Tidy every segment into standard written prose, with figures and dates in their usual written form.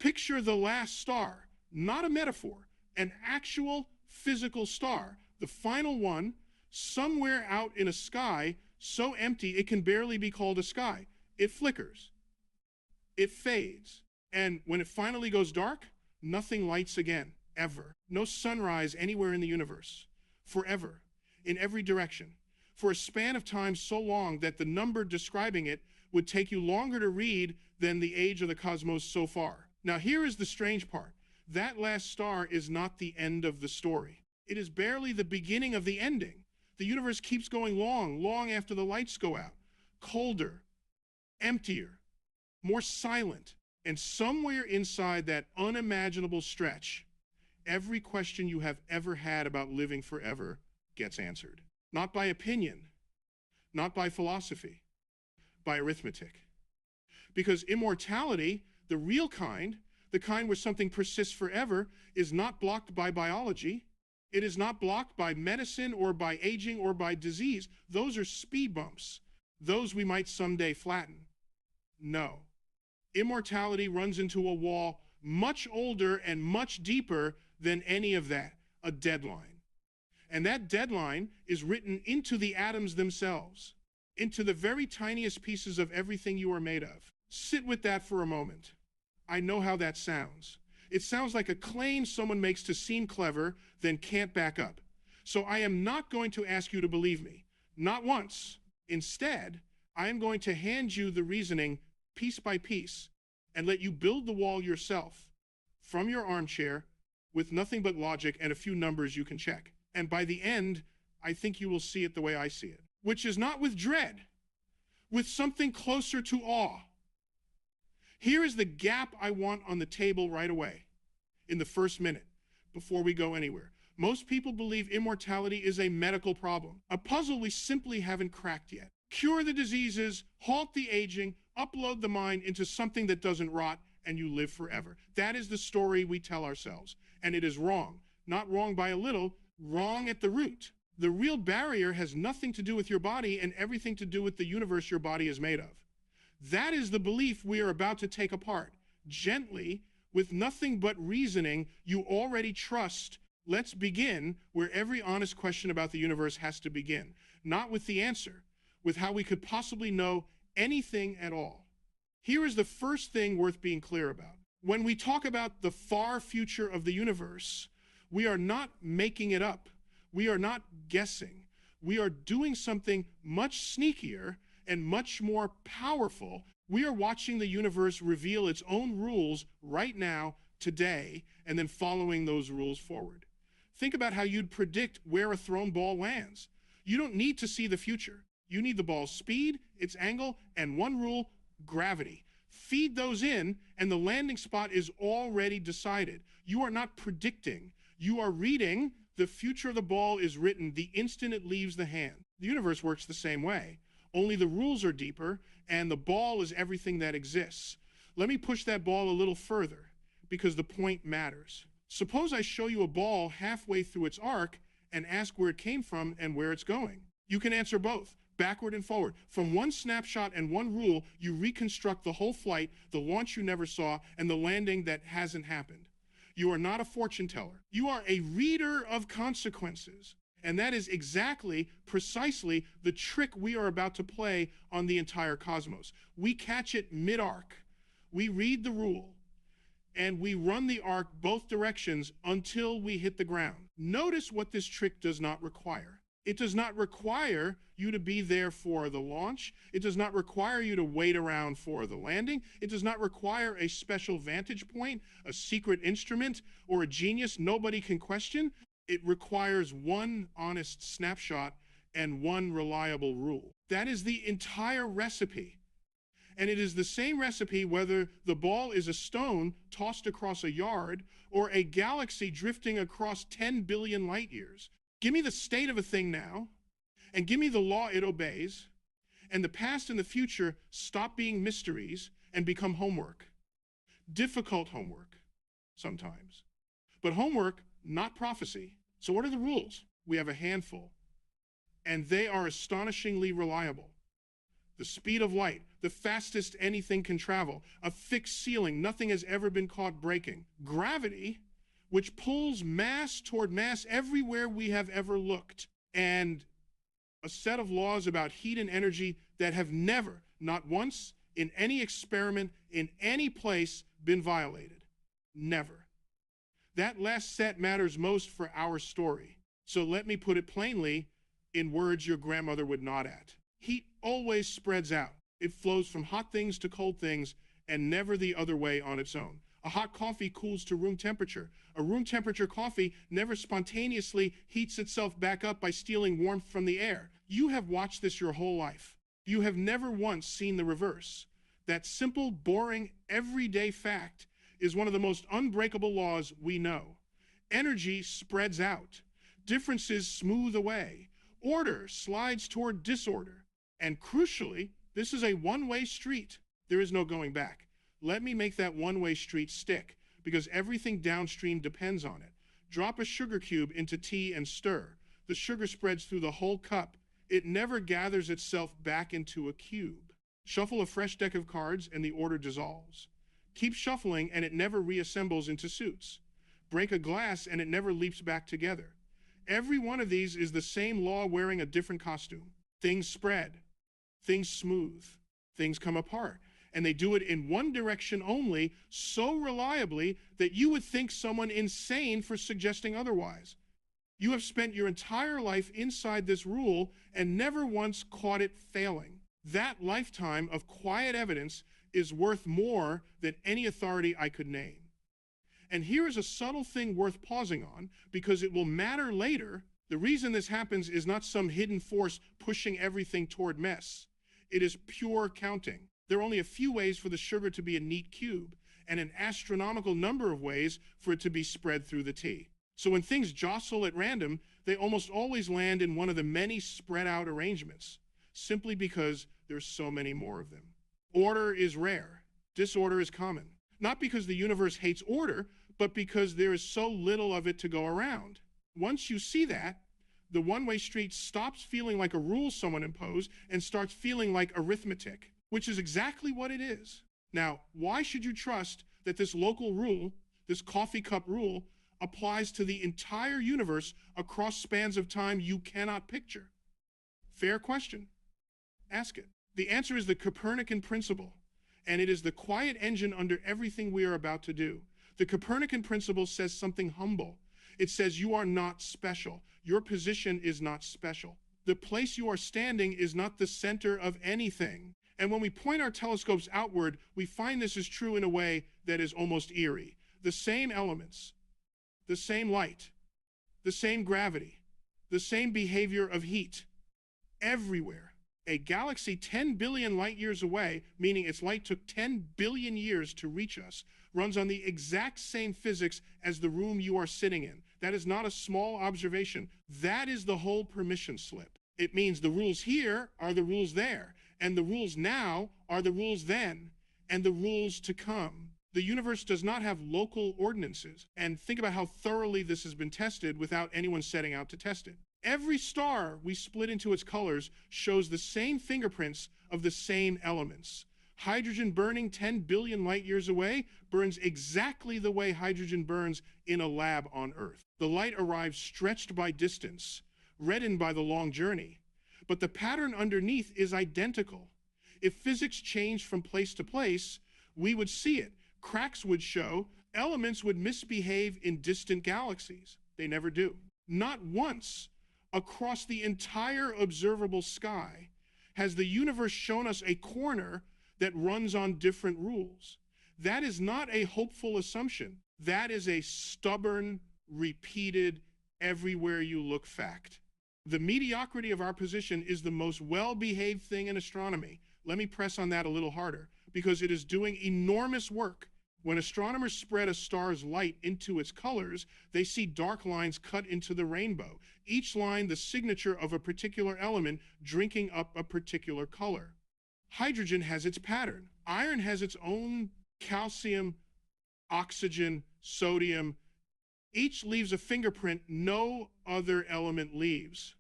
Picture the last star, not a metaphor, an actual physical star, the final one, somewhere out in a sky so empty it can barely be called a sky. It flickers, it fades, and when it finally goes dark, nothing lights again, ever. No sunrise anywhere in the universe, forever, in every direction, for a span of time so long that the number describing it would take you longer to read than the age of the cosmos so far. Now, here is the strange part. That last star is not the end of the story. It is barely the beginning of the ending. The universe keeps going long, long after the lights go out. Colder, emptier, more silent. And somewhere inside that unimaginable stretch, every question you have ever had about living forever gets answered. Not by opinion, not by philosophy, by arithmetic. Because immortality, the real kind, the kind where something persists forever, is not blocked by biology. It is not blocked by medicine or by aging or by disease. Those are speed bumps. Those we might someday flatten. No. Immortality runs into a wall much older and much deeper than any of that, a deadline. And that deadline is written into the atoms themselves, into the very tiniest pieces of everything you are made of. Sit with that for a moment. I know how that sounds. It sounds like a claim someone makes to seem clever, then can't back up. So I am not going to ask you to believe me, not once. Instead, I am going to hand you the reasoning piece by piece and let you build the wall yourself from your armchair with nothing but logic and a few numbers you can check. And by the end, I think you will see it the way I see it, which is not with dread, with something closer to awe. Here is the gap I want on the table right away, in the first minute, before we go anywhere. Most people believe immortality is a medical problem, a puzzle we simply haven't cracked yet. Cure the diseases, halt the aging, upload the mind into something that doesn't rot, and you live forever. That is the story we tell ourselves, and it is wrong. Not wrong by a little, wrong at the root. The real barrier has nothing to do with your body and everything to do with the universe your body is made of. That is the belief we are about to take apart. Gently, with nothing but reasoning you already trust. Let's begin where every honest question about the universe has to begin. Not with the answer, with how we could possibly know anything at all. Here is the first thing worth being clear about. When we talk about the far future of the universe, we are not making it up. We are not guessing. We are doing something much sneakier and much more powerful. We are watching the universe reveal its own rules right now, today, and then following those rules forward. Think about how you'd predict where a thrown ball lands. You don't need to see the future. You need the ball's speed, its angle, and one rule, gravity. Feed those in, and the landing spot is already decided. You are not predicting. You are reading. The future of the ball is written the instant it leaves the hand. The universe works the same way. Only the rules are deeper, and the ball is everything that exists. Let me push that ball a little further, because the point matters. Suppose I show you a ball halfway through its arc and ask where it came from and where it's going. You can answer both, backward and forward. From one snapshot and one rule, you reconstruct the whole flight, the launch you never saw, and the landing that hasn't happened. You are not a fortune teller. You are a reader of consequences. And that is exactly, precisely, the trick we are about to play on the entire cosmos. We catch it mid-arc. We read the rule, and we run the arc both directions until we hit the ground. Notice what this trick does not require. It does not require you to be there for the launch. It does not require you to wait around for the landing. It does not require a special vantage point, a secret instrument, or a genius nobody can question. It requires one honest snapshot and one reliable rule. That is the entire recipe. And it is the same recipe whether the ball is a stone tossed across a yard or a galaxy drifting across 10 billion light years. Give me the state of a thing now, and give me the law it obeys, and the past and the future stop being mysteries and become homework. Difficult homework, sometimes. But homework, not prophecy. So what are the rules? We have a handful, and they are astonishingly reliable. the speed of light, the fastest anything can travel, a fixed ceiling nothing has ever been caught breaking, gravity, which pulls mass toward mass everywhere we have ever looked, and a set of laws about heat and energy that have never, not once, in any experiment, in any place, been violated. Never. That last set matters most for our story. So let me put it plainly in words your grandmother would nod at. Heat always spreads out. It flows from hot things to cold things and never the other way on its own. A hot coffee cools to room temperature. A room temperature coffee never spontaneously heats itself back up by stealing warmth from the air. You have watched this your whole life. You have never once seen the reverse. That simple, boring, everyday fact is one of the most unbreakable laws we know. Energy spreads out. Differences smooth away. Order slides toward disorder. And crucially, this is a one-way street. There is no going back. Let me make that one-way street stick, because everything downstream depends on it. Drop a sugar cube into tea and stir. The sugar spreads through the whole cup. It never gathers itself back into a cube. Shuffle a fresh deck of cards and the order dissolves. Keep shuffling and it never reassembles into suits. Break a glass and it never leaps back together. Every one of these is the same law wearing a different costume. Things spread. Things smooth. Things come apart. And they do it in one direction only, so reliably that you would think someone insane for suggesting otherwise. You have spent your entire life inside this rule and never once caught it failing. That lifetime of quiet evidence is worth more than any authority I could name. And here is a subtle thing worth pausing on, because it will matter later. The reason this happens is not some hidden force pushing everything toward mess. It is pure counting. There are only a few ways for the sugar to be a neat cube, and an astronomical number of ways for it to be spread through the tea. So when things jostle at random, they almost always land in one of the many spread out arrangements, simply because there's so many more of them. Order is rare. Disorder is common. Not because the universe hates order, but because there is so little of it to go around. Once you see that, the one-way street stops feeling like a rule someone imposed and starts feeling like arithmetic, which is exactly what it is. Now, why should you trust that this local rule, this coffee cup rule, applies to the entire universe across spans of time you cannot picture? Fair question. Ask it. The answer is the Copernican principle, and it is the quiet engine under everything we are about to do. The Copernican principle says something humble. It says you are not special. Your position is not special. The place you are standing is not the center of anything. And when we point our telescopes outward, we find this is true in a way that is almost eerie. The same elements, the same light, the same gravity, the same behavior of heat, everywhere. A galaxy 10 billion light years away, meaning its light took 10 billion years to reach us, runs on the exact same physics as the room you are sitting in. That is not a small observation. That is the whole permission slip. It means the rules here are the rules there, and the rules now are the rules then, and the rules to come. The universe does not have local ordinances, and think about how thoroughly this has been tested without anyone setting out to test it. Every star we split into its colors shows the same fingerprints of the same elements. Hydrogen burning 10 billion light years away burns exactly the way hydrogen burns in a lab on Earth. The light arrives stretched by distance, reddened by the long journey, but the pattern underneath is identical. If physics changed from place to place, we would see it. Cracks would show, elements would misbehave in distant galaxies. They never do. Not once across the entire observable sky has the universe shown us a corner that runs on different rules. That is not a hopeful assumption. That is a stubborn, repeated, everywhere you look fact. The mediocrity of our position is the most well-behaved thing in astronomy. Let me press on that a little harder, because it is doing enormous work. When astronomers spread a star's light into its colors, they see dark lines cut into the rainbow, each line the signature of a particular element drinking up a particular color. Hydrogen has its pattern. Iron has its own calcium, oxygen, sodium. Each leaves a fingerprint no other element leaves.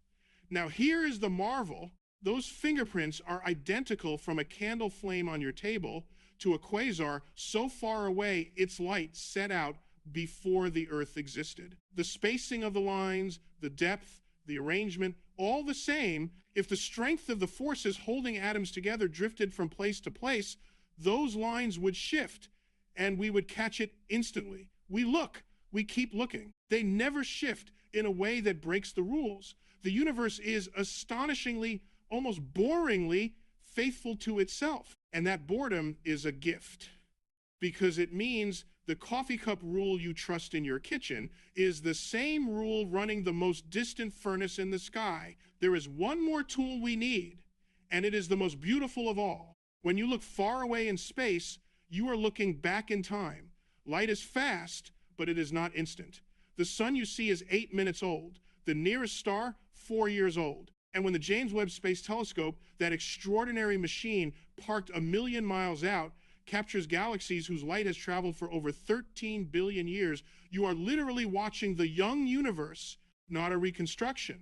Now here is the marvel. Those fingerprints are identical from a candle flame on your table to a quasar so far away its light set out before the Earth existed. The spacing of the lines, the depth, the arrangement, all the same. If the strength of the forces holding atoms together drifted from place to place, those lines would shift and we would catch it instantly. We look, we keep looking. They never shift in a way that breaks the rules. The universe is astonishingly, almost boringly faithful to itself. And that boredom is a gift because it means the coffee cup rule you trust in your kitchen is the same rule running the most distant furnace in the sky. There is one more tool we need, and it is the most beautiful of all. When you look far away in space, you are looking back in time. Light is fast, but it is not instant. The sun you see is 8 minutes old. The nearest star, 4 years old. And when the James Webb Space Telescope, that extraordinary machine parked 1 million miles out, captures galaxies whose light has traveled for over 13 billion years, you are literally watching the young universe, not a reconstruction.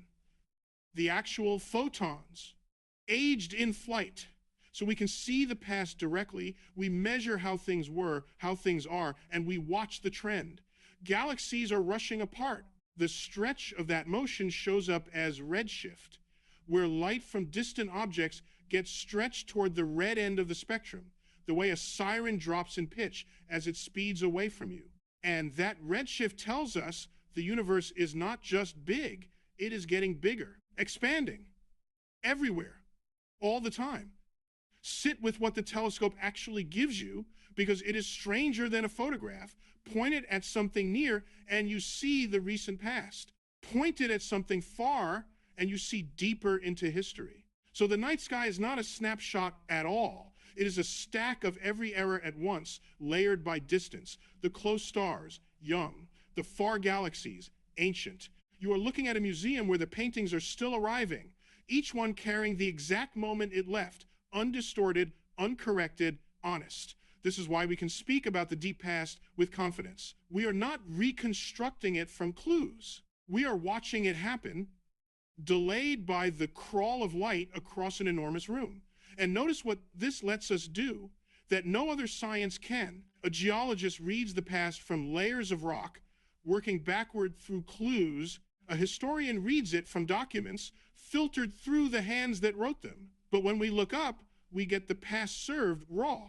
The actual photons, aged in flight. So we can see the past directly, we measure how things were, how things are, and we watch the trend. Galaxies are rushing apart. The stretch of that motion shows up as redshift, where light from distant objects gets stretched toward the red end of the spectrum, the way a siren drops in pitch as it speeds away from you. And that redshift tells us the universe is not just big, it is getting bigger, expanding, everywhere, all the time. Sit with what the telescope actually gives you because it is stranger than a photograph. Point it at something near and you see the recent past. Point it at something far and you see deeper into history. So the night sky is not a snapshot at all. It is a stack of every era at once, layered by distance. The close stars, young. The far galaxies, ancient. You are looking at a museum where the paintings are still arriving, each one carrying the exact moment it left, undistorted, uncorrected, honest. This is why we can speak about the deep past with confidence. We are not reconstructing it from clues. We are watching it happen, delayed by the crawl of light across an enormous room. And notice what this lets us do that no other science can. A geologist reads the past from layers of rock, working backward through clues. A historian reads it from documents filtered through the hands that wrote them. But when we look up, we get the past served raw,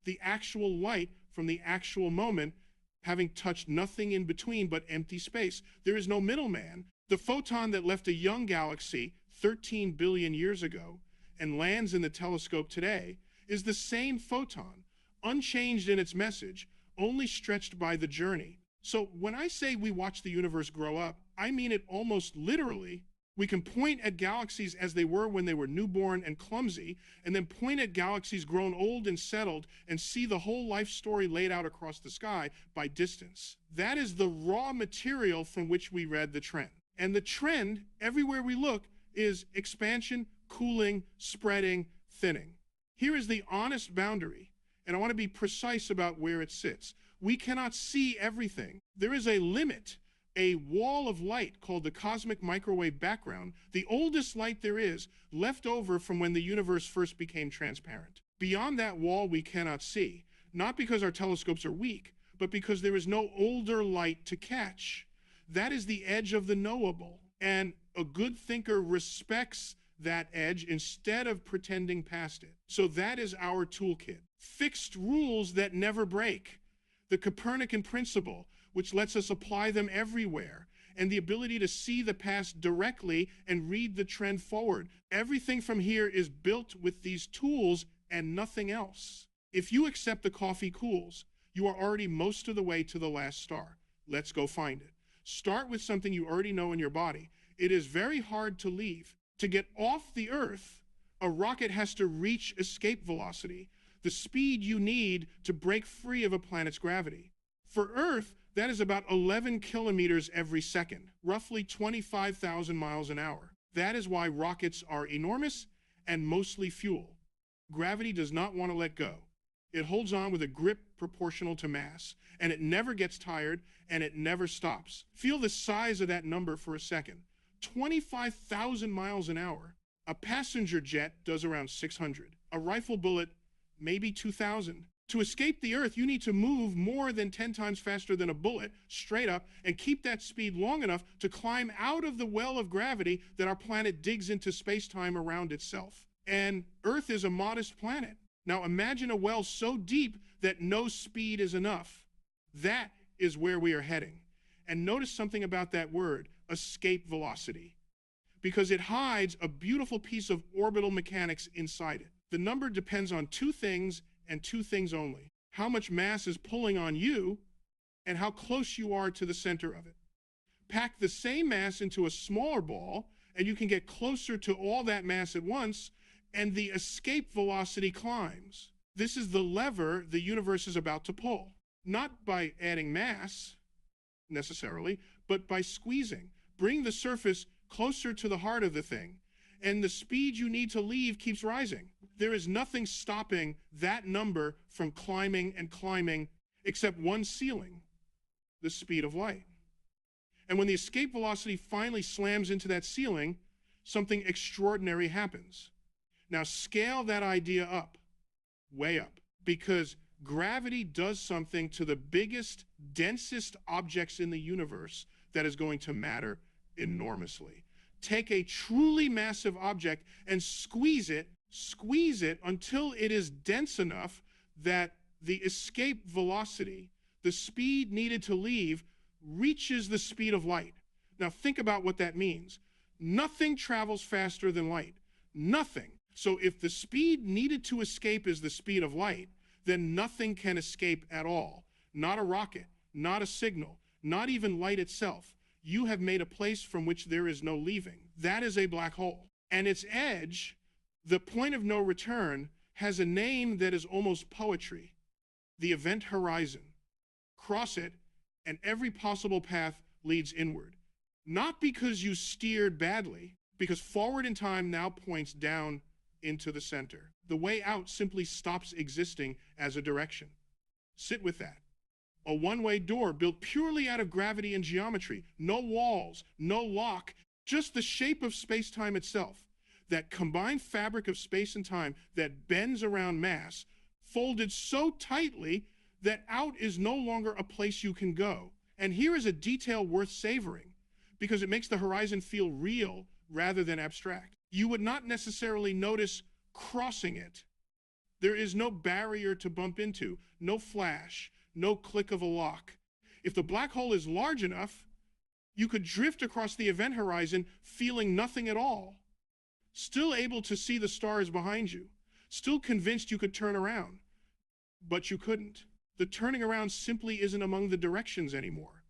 the actual light from the actual moment, having touched nothing in between but empty space. There is no middleman. The photon that left a young galaxy 13 billion years ago and lands in the telescope today is the same photon, unchanged in its message, only stretched by the journey. So when I say we watch the universe grow up, I mean it almost literally. We can point at galaxies as they were when they were newborn and clumsy, and then point at galaxies grown old and settled and see the whole life story laid out across the sky by distance. That is the raw material from which we read the trend. And the trend, everywhere we look, is expansion, cooling, spreading, thinning. Here is the honest boundary, and I want to be precise about where it sits. We cannot see everything. There is a limit, a wall of light called the cosmic microwave background, the oldest light there is, left over from when the universe first became transparent. Beyond that wall we cannot see, not because our telescopes are weak, but because there is no older light to catch. That is the edge of the knowable, and a good thinker respects that edge instead of pretending past it. So that is our toolkit. Fixed rules that never break. The Copernican principle, which lets us apply them everywhere, and the ability to see the past directly and read the trend forward. Everything from here is built with these tools and nothing else. If you accept the coffee cools, you are already most of the way to the last star. Let's go find it. Start with something you already know in your body. It is very hard to leave. To get off the Earth, a rocket has to reach escape velocity, the speed you need to break free of a planet's gravity. For Earth, that is about 11 kilometers every second, roughly 25,000 miles an hour. That is why rockets are enormous and mostly fuel. Gravity does not want to let go. It holds on with a grip proportional to mass, and it never gets tired, and it never stops. Feel the size of that number for a second. 25,000 miles an hour. A passenger jet does around 600. A rifle bullet, maybe 2,000. To escape the Earth, you need to move more than 10 times faster than a bullet, straight up, and keep that speed long enough to climb out of the well of gravity that our planet digs into space-time around itself. And Earth is a modest planet. Now imagine a well so deep that no speed is enough. That is where we are heading. And notice something about that word, escape velocity, because it hides a beautiful piece of orbital mechanics inside it. The number depends on two things and two things only: how much mass is pulling on you and how close you are to the center of it. Pack the same mass into a smaller ball and you can get closer to all that mass at once, and the escape velocity climbs. This is the lever the universe is about to pull, not by adding mass necessarily, but by squeezing. Bring the surface closer to the heart of the thing, and the speed you need to leave keeps rising. There is nothing stopping that number from climbing and climbing except one ceiling: the speed of light. And when the escape velocity finally slams into that ceiling, something extraordinary happens. Now scale that idea up, way up, because gravity does something to the biggest, densest objects in the universe that is going to matter enormously. Take a truly massive object and squeeze it until it is dense enough that the escape velocity, the speed needed to leave, reaches the speed of light. Now think about what that means. Nothing travels faster than light. Nothing. So if the speed needed to escape is the speed of light, then nothing can escape at all. Not a rocket, not a signal, not even light itself. You have made a place from which there is no leaving. That is a black hole. And its edge, the point of no return, has a name that is almost poetry: the event horizon. Cross it, and every possible path leads inward. Not because you steered badly, because forward in time now points down into the center. The way out simply stops existing as a direction. Sit with that. A one-way door built purely out of gravity and geometry. No walls, no lock, just the shape of space-time itself. That combined fabric of space and time that bends around mass, folded so tightly that out is no longer a place you can go. And here is a detail worth savoring, because it makes the horizon feel real rather than abstract. You would not necessarily notice crossing it. There is no barrier to bump into, no flash, no click of a lock. If the black hole is large enough, you could drift across the event horizon feeling nothing at all, still able to see the stars behind you, still convinced you could turn around. But you couldn't. The turning around simply isn't among the directions anymore.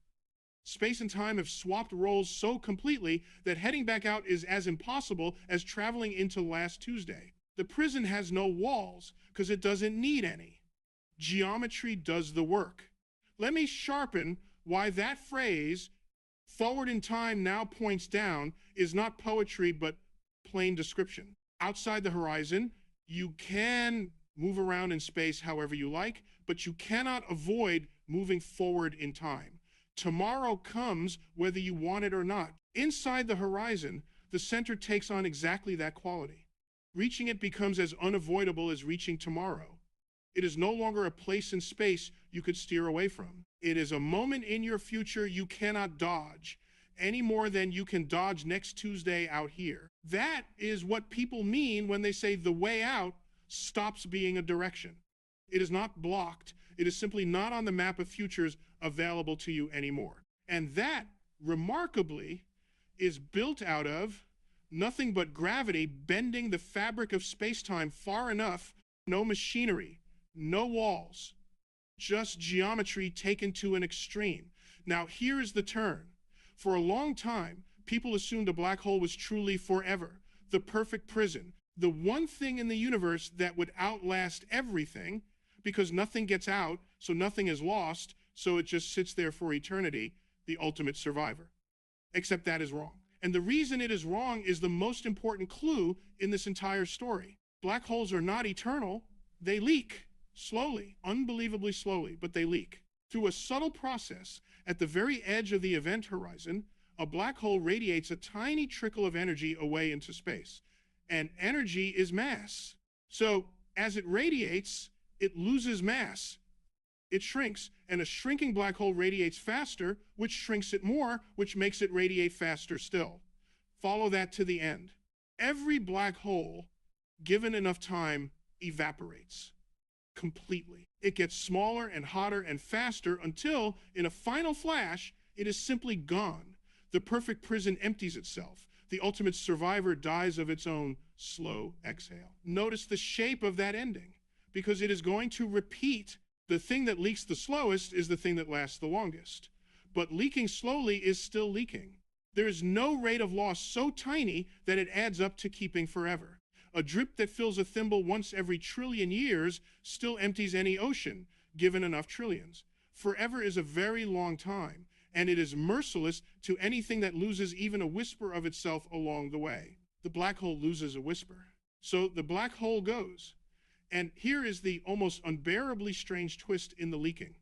Space and time have swapped roles so completely that heading back out is as impossible as traveling into last Tuesday. The prison has no walls because it doesn't need any. Geometry does the work. Let me sharpen why that phrase, "forward in time now points down," is not poetry but plain description. Outside the horizon, you can move around in space however you like, but you cannot avoid moving forward in time. Tomorrow comes whether you want it or not. Inside the horizon, the center takes on exactly that quality. Reaching it becomes as unavoidable as reaching tomorrow. It is no longer a place in space you could steer away from. It is a moment in your future you cannot dodge, any more than you can dodge next Tuesday out here. That is what people mean when they say the way out stops being a direction. It is not blocked. It is simply not on the map of futures available to you anymore. And that, remarkably, is built out of nothing but gravity bending the fabric of space-time far enough. No machinery, no walls, just geometry taken to an extreme. Now here is the turn. For a long time, people assumed a black hole was truly forever, the perfect prison, the one thing in the universe that would outlast everything, because nothing gets out, so nothing is lost, so it just sits there for eternity, the ultimate survivor. Except that is wrong. And the reason it is wrong is the most important clue in this entire story. Black holes are not eternal. They leak slowly, unbelievably slowly, but they leak. Through a subtle process at the very edge of the event horizon, a black hole radiates a tiny trickle of energy away into space. and energy is mass. So as it radiates, it loses mass. It shrinks, and a shrinking black hole radiates faster, which shrinks it more, which makes it radiate faster still. Follow that to the end. Every black hole, given enough time, evaporates completely. It gets smaller and hotter and faster until, in a final flash, it is simply gone. The perfect prison empties itself. The ultimate survivor dies of its own slow exhale. Notice the shape of that ending, because it is going to repeat. The thing that leaks the slowest is the thing that lasts the longest. But leaking slowly is still leaking. There is no rate of loss so tiny that it adds up to keeping forever. A drip that fills a thimble once every trillion years still empties any ocean, given enough trillions. Forever is a very long time, and it is merciless to anything that loses even a whisper of itself along the way. The black hole loses a whisper. So the black hole goes. And here is the almost unbearably strange twist in the leaking.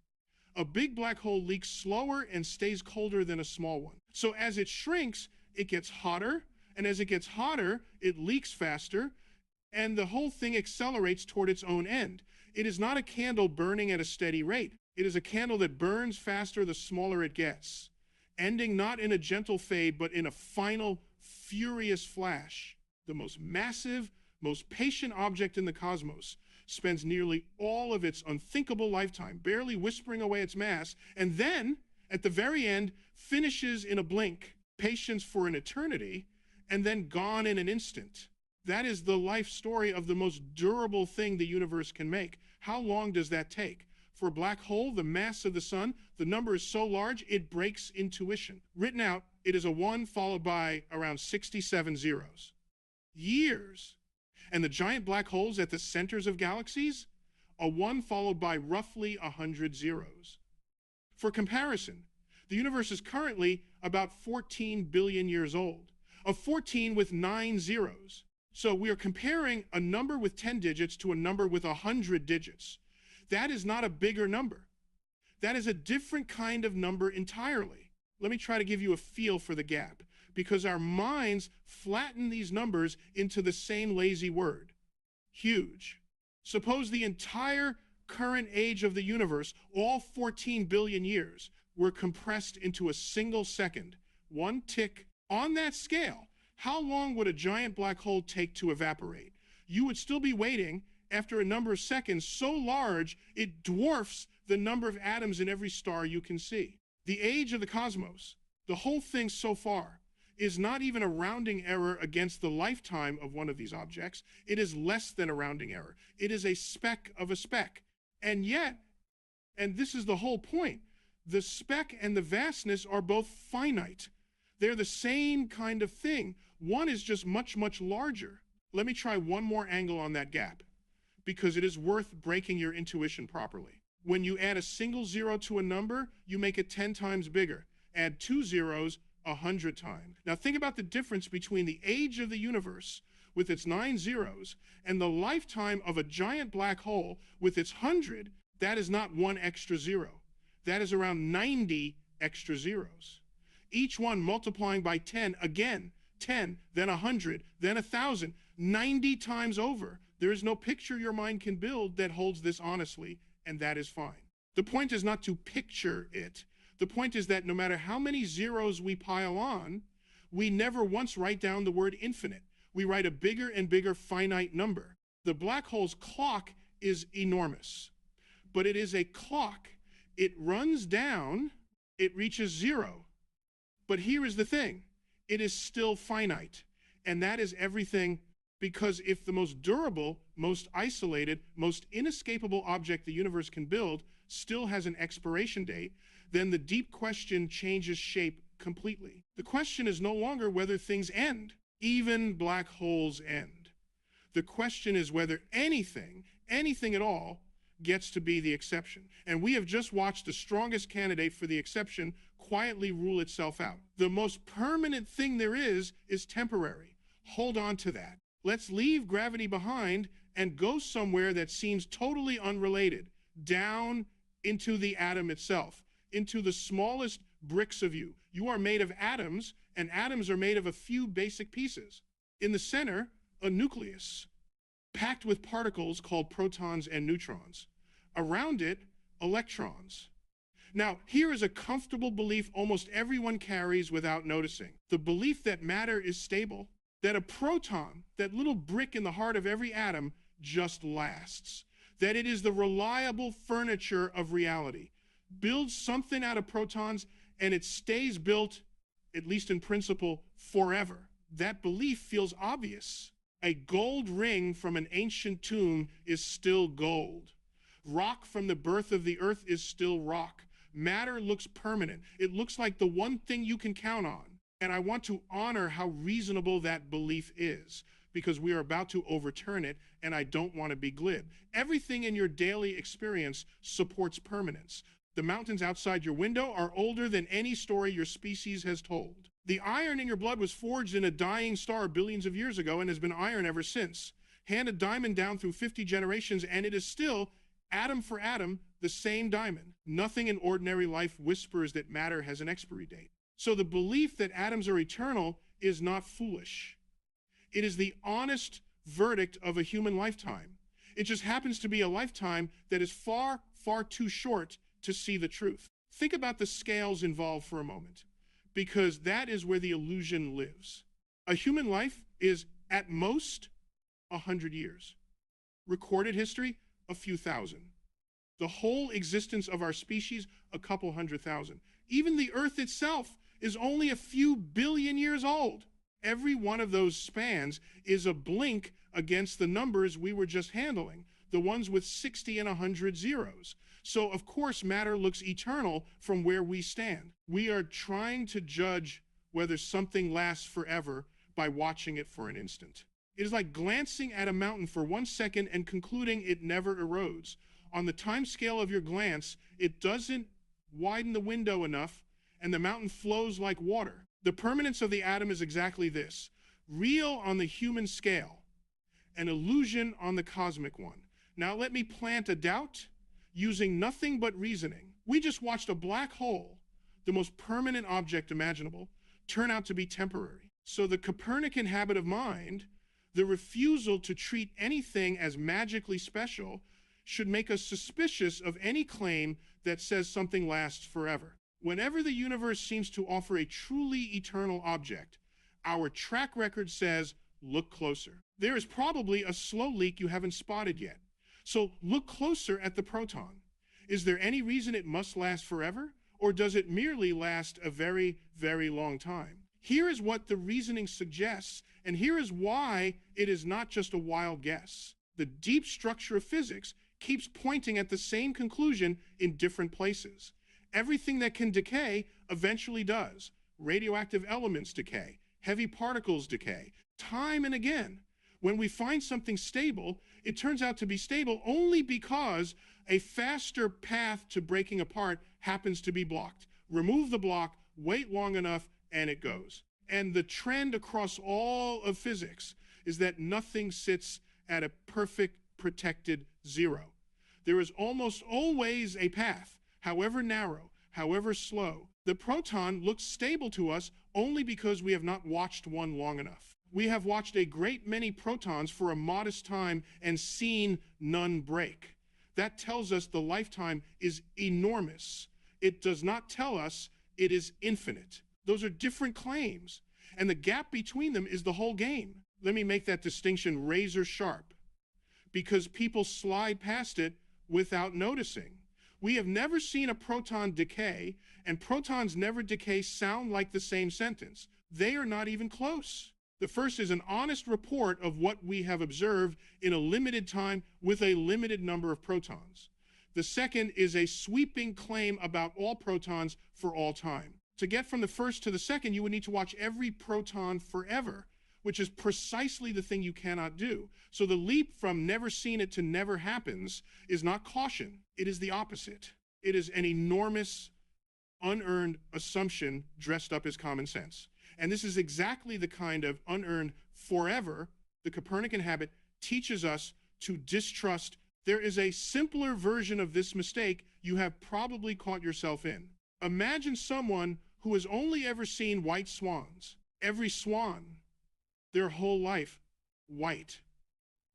A big black hole leaks slower and stays colder than a small one. So as it shrinks, it gets hotter, and as it gets hotter, it leaks faster, and the whole thing accelerates toward its own end. It is not a candle burning at a steady rate. It is a candle that burns faster the smaller it gets, ending not in a gentle fade, but in a final, furious flash. The most massive, most patient object in the cosmos spends nearly all of its unthinkable lifetime barely whispering away its mass, and then, at the very end, finishes in a blink, patience for an eternity, and then gone in an instant. That is the life story of the most durable thing the universe can make. How long does that take? For a black hole, the mass of the sun, the number is so large, it breaks intuition. Written out, it is a 1 followed by around 67 zeros. Years. And the giant black holes at the centers of galaxies, a 1 followed by roughly 100 zeros. For comparison, the universe is currently about 14 billion years old, a 14 with 9 zeros. So we are comparing a number with 10 digits to a number with 100 digits. That is not a bigger number. That is a different kind of number entirely. Let me try to give you a feel for the gap, because our minds flatten these numbers into the same lazy word: huge. Suppose the entire current age of the universe, all 14 billion years, were compressed into a single second, one tick. On that scale, how long would a giant black hole take to evaporate? You would still be waiting after a number of seconds so large it dwarfs the number of atoms in every star you can see. The age of the cosmos, the whole thing so far, is not even a rounding error against the lifetime of one of these objects. It is less than a rounding error. It is a speck of a speck. And yet, and this is the whole point, the speck and the vastness are both finite. They're the same kind of thing. One is just much, much larger. Let me try one more angle on that gap, because it is worth breaking your intuition properly. When you add a single zero to a number, you make it 10 times bigger. Add 2 zeros, 100 times. Now think about the difference between the age of the universe with its 9 zeros and the lifetime of a giant black hole with its 100. That is not 1 extra zero. That is around 90 extra zeros. Each one multiplying by 10, again, 10, then 100, then 1,000, 90 times over. There is no picture your mind can build that holds this honestly, and that is fine. The point is not to picture it. The point is that no matter how many zeros we pile on, we never once write down the word infinite. We write a bigger and bigger finite number. The black hole's clock is enormous, but it is a clock. It runs down, it reaches zero. But here is the thing, it is still finite, and that is everything, because if the most durable, most isolated, most inescapable object the universe can build still has an expiration date, then the deep question changes shape completely. The question is no longer whether things end. Even black holes end. The question is whether anything at all, gets to be the exception. And we have just watched the strongest candidate for the exception quietly rule itself out. The most permanent thing there is temporary. Hold on to that. Let's leave gravity behind and go somewhere that seems totally unrelated, down into the atom itself, into the smallest bricks of you. You are made of atoms, and atoms are made of a few basic pieces. In the center, a nucleus packed with particles called protons and neutrons. Around it, electrons. Now, here is a comfortable belief almost everyone carries without noticing. The belief that matter is stable, that a proton, that little brick in the heart of every atom, just lasts, that it is the reliable furniture of reality. Build something out of protons and it stays built, at least in principle, forever. That belief feels obvious. A gold ring from an ancient tomb is still gold. Rock from the birth of the earth is still rock. Matter looks permanent. It looks like the one thing you can count on. And I want to honor how reasonable that belief is, because we are about to overturn it, and I don't want to be glib. Everything in your daily experience supports permanence. The mountains outside your window are older than any story your species has told. The iron in your blood was forged in a dying star billions of years ago and has been iron ever since. Hand a diamond down through 50 generations and it is still, atom for atom, the same diamond. Nothing in ordinary life whispers that matter has an expiry date. So the belief that atoms are eternal is not foolish. It is the honest verdict of a human lifetime. It just happens to be a lifetime that is far, far too short to see the truth. Think about the scales involved for a moment, because that is where the illusion lives. A human life is, at most, 100 years. Recorded history, a few thousand. The whole existence of our species, a couple 100,000. Even the Earth itself is only a few billion years old. Every one of those spans is a blink against the numbers we were just handling, the ones with 60 and 100 zeros. So, of course, matter looks eternal from where we stand. We are trying to judge whether something lasts forever by watching it for an instant. It is like glancing at a mountain for 1 second and concluding it never erodes. On the time scale of your glance, it doesn't widen the window enough, and the mountain flows like water. The permanence of the atom is exactly this: real on the human scale, an illusion on the cosmic one. Now let me plant a doubt using nothing but reasoning. We just watched a black hole, the most permanent object imaginable, turn out to be temporary. So the Copernican habit of mind, the refusal to treat anything as magically special, should make us suspicious of any claim that says something lasts forever. Whenever the universe seems to offer a truly eternal object, our track record says, look closer. There is probably a slow leak you haven't spotted yet. So look closer at the proton. Is there any reason it must last forever? Or does it merely last a very, very long time? Here is what the reasoning suggests, and here is why it is not just a wild guess. The deep structure of physics keeps pointing at the same conclusion in different places. Everything that can decay eventually does. Radioactive elements decay. Heavy particles decay. Time and again, when we find something stable, it turns out to be stable only because a faster path to breaking apart happens to be blocked. Remove the block, wait long enough, and it goes. And the trend across all of physics is that nothing sits at a perfect protected zero. There is almost always a path, however narrow, however slow. The proton looks stable to us only because we have not watched one long enough. We have watched a great many protons for a modest time and seen none break. That tells us the lifetime is enormous. It does not tell us it is infinite. Those are different claims, and the gap between them is the whole game. Let me make that distinction razor sharp, because people slide past it without noticing. We have never seen a proton decay, and protons never decay sound like the same sentence. They are not even close. The first is an honest report of what we have observed in a limited time with a limited number of protons. The second is a sweeping claim about all protons for all time. To get from the first to the second, you would need to watch every proton forever, which is precisely the thing you cannot do. So the leap from never seen it to never happens is not caution. It is the opposite. It is an enormous, unearned assumption dressed up as common sense. And this is exactly the kind of unearned forever the Copernican habit teaches us to distrust. There is a simpler version of this mistake you have probably caught yourself in. Imagine someone who has only ever seen white swans. Every swan, their whole life, white.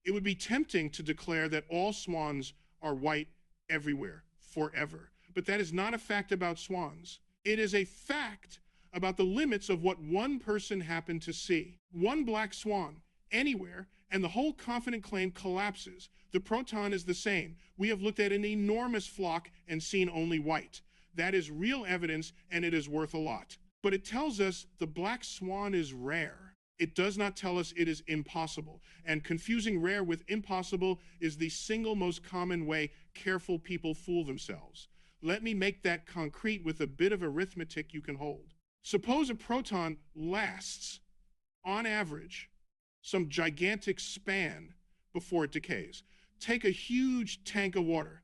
It would be tempting to declare that all swans are white everywhere, forever. But that is not a fact about swans. It is a fact about the limits of what one person happened to see. One black swan, anywhere, and the whole confident claim collapses. The proton is the same. We have looked at an enormous flock and seen only white. That is real evidence, and it is worth a lot. But it tells us the black swan is rare. It does not tell us it is impossible. And confusing rare with impossible is the single most common way careful people fool themselves. Let me make that concrete with a bit of arithmetic you can hold. Suppose a proton lasts, on average, some gigantic span before it decays. Take a huge tank of water.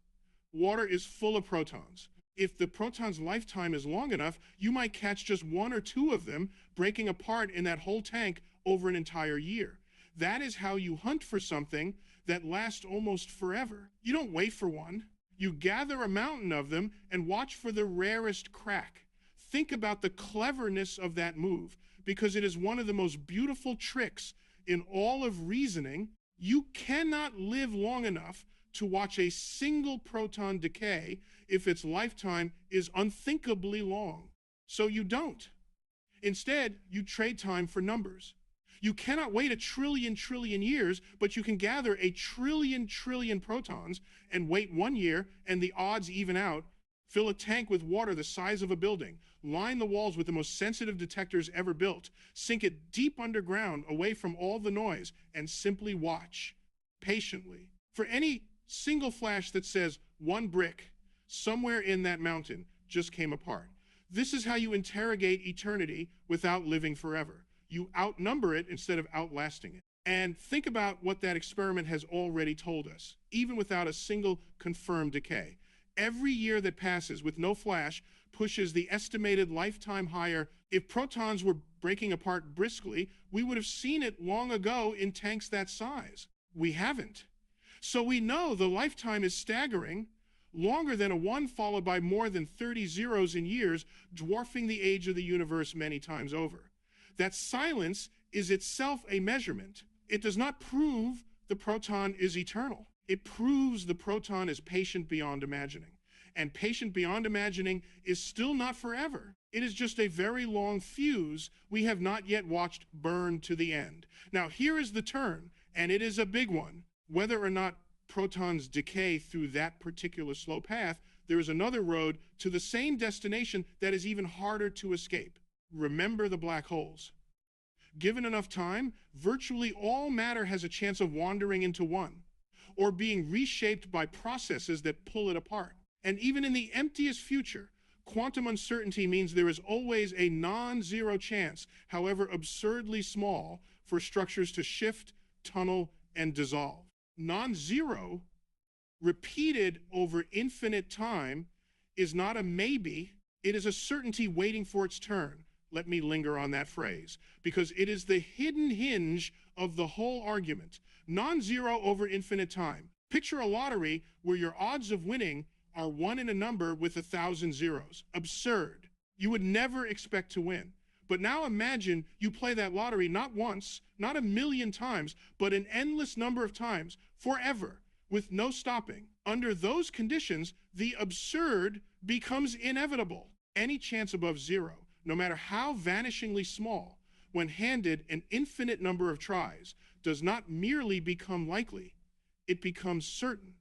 Water is full of protons. If the proton's lifetime is long enough, you might catch just one or two of them breaking apart in that whole tank over an entire year. That is how you hunt for something that lasts almost forever. You don't wait for one. You gather a mountain of them and watch for the rarest crack. Think about the cleverness of that move, because it is one of the most beautiful tricks in all of reasoning. You cannot live long enough to watch a single proton decay if its lifetime is unthinkably long. So you don't. Instead, you trade time for numbers. You cannot wait a trillion years, but you can gather a trillion protons and wait 1 year, and the odds even out. Fill a tank with water the size of a building. Line the walls with the most sensitive detectors ever built. Sink it deep underground, away from all the noise, and simply watch, patiently, for any single flash that says one brick somewhere in that mountain just came apart. This is how you interrogate eternity without living forever. You outnumber it instead of outlasting it. And think about what that experiment has already told us, even without a single confirmed decay. Every year that passes with no flash pushes the estimated lifetime higher. If protons were breaking apart briskly, we would have seen it long ago in tanks that size. We haven't. So we know the lifetime is staggering, longer than a 1 followed by more than 30 zeros in years, dwarfing the age of the universe many times over. That silence is itself a measurement. It does not prove the proton is eternal. It proves the proton is patient beyond imagining. And patient beyond imagining is still not forever. It is just a very long fuse we have not yet watched burn to the end. Now, here is the turn, and it is a big one. Whether or not protons decay through that particular slow path, there is another road to the same destination that is even harder to escape. Remember the black holes. Given enough time, virtually all matter has a chance of wandering into one, or being reshaped by processes that pull it apart. And even in the emptiest future, quantum uncertainty means there is always a non-zero chance, however absurdly small, for structures to shift, tunnel, and dissolve. Non-zero, repeated over infinite time, is not a maybe, it is a certainty waiting for its turn. Let me linger on that phrase, because it is the hidden hinge of the whole argument. Non-zero over infinite time. Picture a lottery where your odds of winning are 1 in a number with 1,000 zeros. Absurd. You would never expect to win. But now imagine you play that lottery not once, not 1,000,000 times, but an endless number of times, forever, with no stopping. Under those conditions, the absurd becomes inevitable. Any chance above zero, no matter how vanishingly small, when handed an infinite number of tries, does not merely become likely, it becomes certain.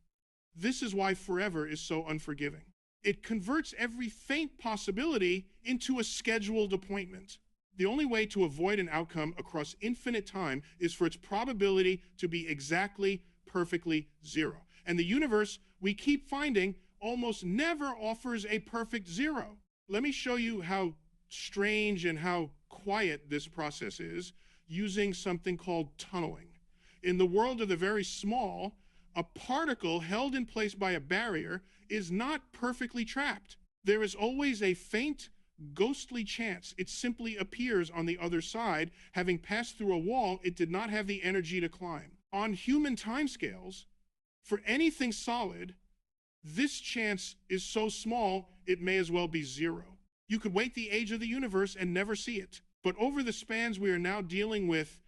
This is why forever is so unforgiving. It converts every faint possibility into a scheduled appointment. The only way to avoid an outcome across infinite time is for its probability to be exactly, perfectly zero. And the universe, we keep finding, almost never offers a perfect zero. Let me show you how strange and how quiet this process is using something called tunneling. In the world of the very small, a particle held in place by a barrier is not perfectly trapped. There is always a faint, ghostly chance it simply appears on the other side, having passed through a wall it did not have the energy to climb. On human timescales, for anything solid, this chance is so small it may as well be zero. You could wait the age of the universe and never see it. But over the spans we are now dealing with,